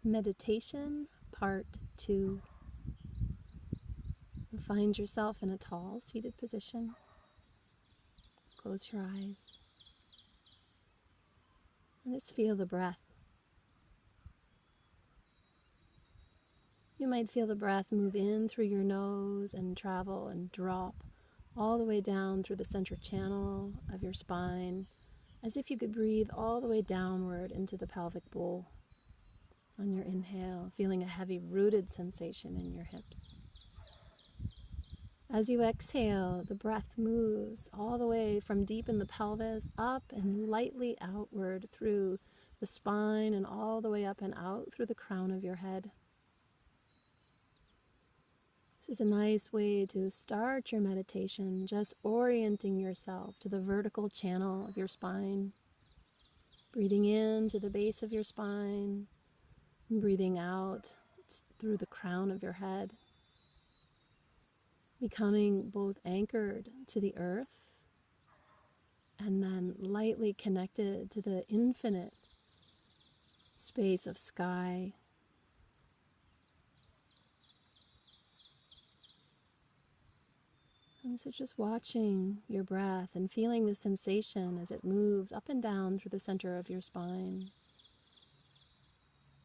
Meditation Part 2. You find yourself in a tall seated position. Close your eyes and just feel the breath. You might feel the breath move in through your nose and travel and drop all the way down through the central channel of your spine, as if you could breathe all the way downward into the pelvic bowl. On your inhale, feeling a heavy rooted sensation in your hips. As you exhale, the breath moves all the way from deep in the pelvis up and lightly outward through the spine and all the way up and out through the crown of your head. This is a nice way to start your meditation, just orienting yourself to the vertical channel of your spine. Breathing in to the base of your spine, and breathing out through the crown of your head. Becoming both anchored to the earth and then lightly connected to the infinite space of sky. And so just watching your breath and feeling the sensation as it moves up and down through the center of your spine.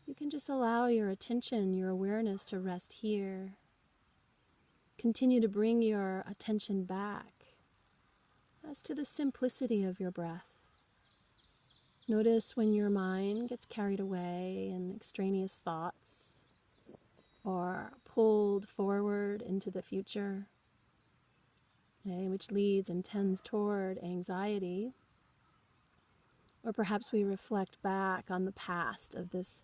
You can just allow your attention, your awareness to rest here. Continue to bring your attention back as to the simplicity of your breath. Notice when your mind gets carried away in extraneous thoughts or pulled forward into the future, which leads and tends toward anxiety. Or perhaps we reflect back on the past of this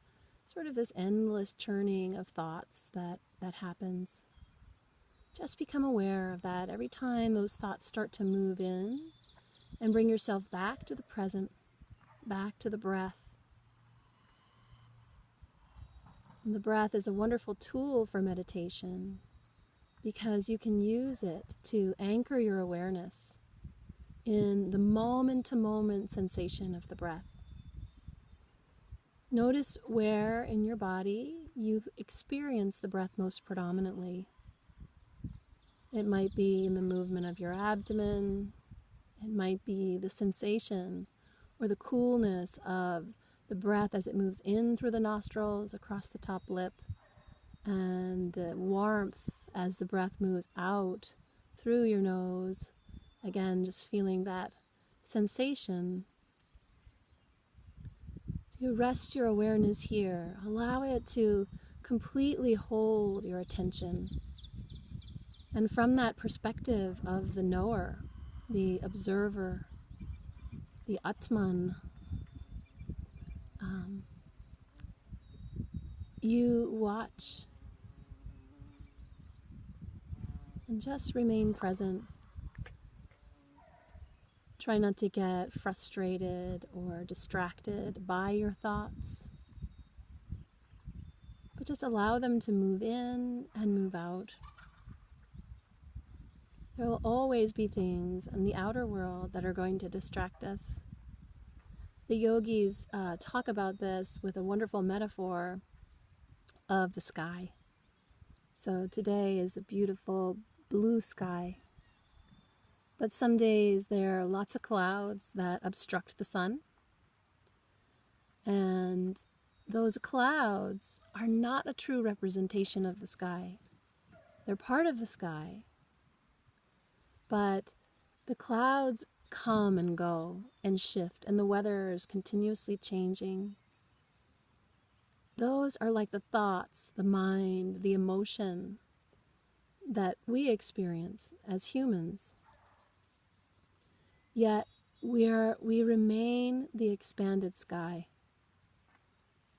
endless churning of thoughts that happens. Just become aware of that every time those thoughts start to move in, and bring yourself back to the present, back to the breath. And the breath is a wonderful tool for meditation because you can use it to anchor your awareness in the moment-to-moment sensation of the breath. Notice where in your body you experience the breath most predominantly. It might be in the movement of your abdomen. It might be the sensation or the coolness of the breath as it moves in through the nostrils across the top lip, and the warmth as the breath moves out through your nose. Again, just feeling that sensation. You rest your awareness here. Allow it to completely hold your attention. And from that perspective of the knower, the observer, the Atman, you watch and just remain present. Try not to get frustrated or distracted by your thoughts, but just allow them to move in and move out. There will always be things in the outer world that are going to distract us. The yogis talk about this with a wonderful metaphor of the sky. So today is a beautiful blue sky. But some days there are lots of clouds that obstruct the sun. And those clouds are not a true representation of the sky. They're part of the sky. But the clouds come and go and shift, and the weather is continuously changing. Those are like the thoughts, the mind, the emotion that we experience as humans. Yet we remain the expanded sky.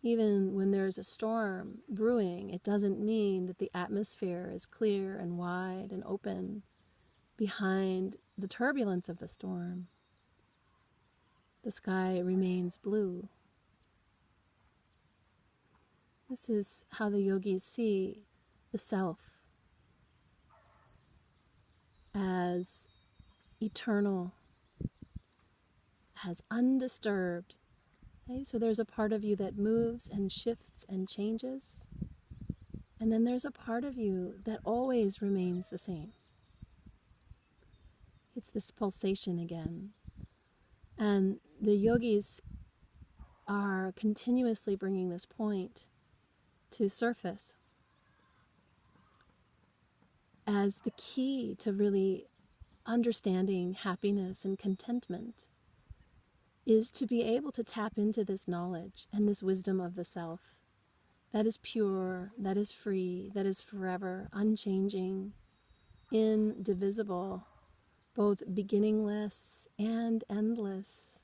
Even when there's a storm brewing, it doesn't mean that the atmosphere is clear and wide and open behind the turbulence of the storm. The sky remains blue. This is how the yogis see the self, as eternal, as undisturbed, Okay? So there's a part of you that moves and shifts and changes. And then there's a part of you that always remains the same. It's this pulsation again. And the yogis are continuously bringing this point to surface as the key to really understanding happiness and contentment is to be able to tap into this knowledge and this wisdom of the self that is pure, that is free, that is forever, unchanging, indivisible, both beginningless and endless.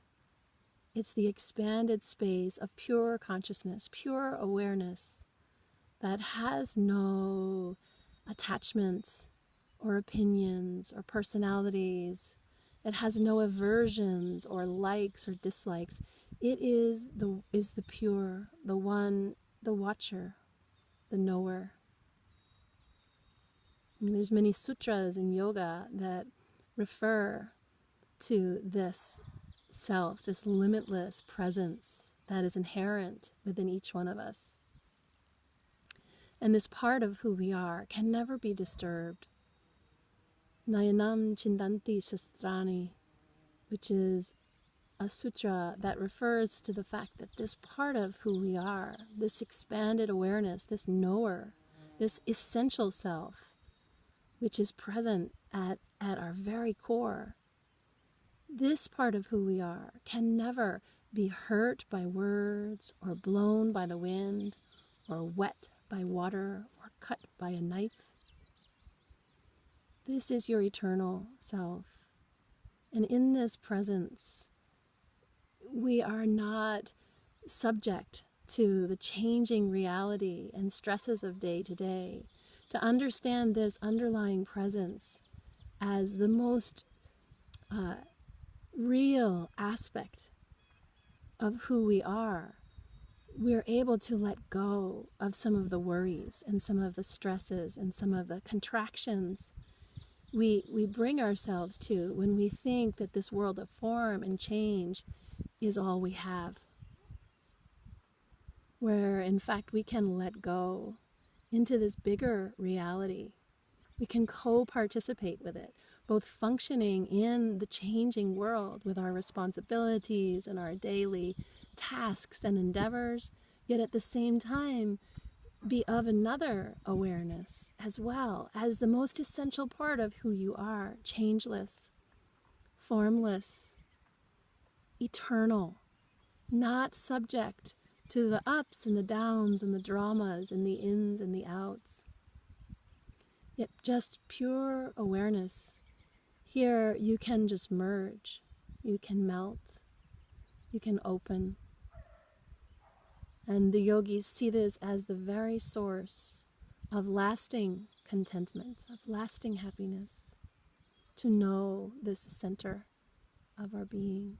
It's the expanded space of pure consciousness, pure awareness that has no attachments or opinions or personalities. It has no aversions or likes or dislikes. It is the pure, the one, the watcher, the knower. I mean, there's many sutras in yoga that refer to this self, this limitless presence that is inherent within each one of us. And this part of who we are can never be disturbed. Nayanam Chindanti Shastrani, which is a sutra that refers to the fact that this part of who we are, this expanded awareness, this knower, this essential self, which is present at our very core, this part of who we are can never be hurt by words or blown by the wind or wet by water or cut by a knife. This is your eternal self. And in this presence, we are not subject to the changing reality and stresses of day to day. To understand this underlying presence as the most real aspect of who we are, we're able to let go of some of the worries and some of the stresses and some of the contractions we bring ourselves to when we think that this world of form and change is all we have. Where in fact we can let go into this bigger reality. We can co-participate with it, both functioning in the changing world with our responsibilities and our daily tasks and endeavors, yet at the same time be of another awareness as well as the most essential part of who you are, changeless, formless, eternal, not subject to the ups and the downs and the dramas and the ins and the outs. Yet just pure awareness. Here you can just merge, you can melt, you can open. And the yogis see this as the very source of lasting contentment, of lasting happiness, to know this center of our being.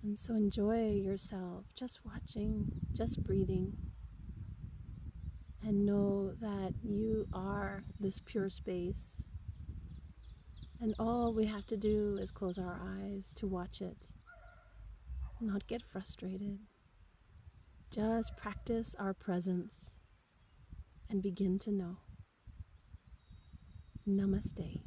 And so enjoy yourself, just watching, just breathing, and know that you are this pure space. And all we have to do is close our eyes to watch it, not get frustrated. Just practice our presence and begin to know. Namaste.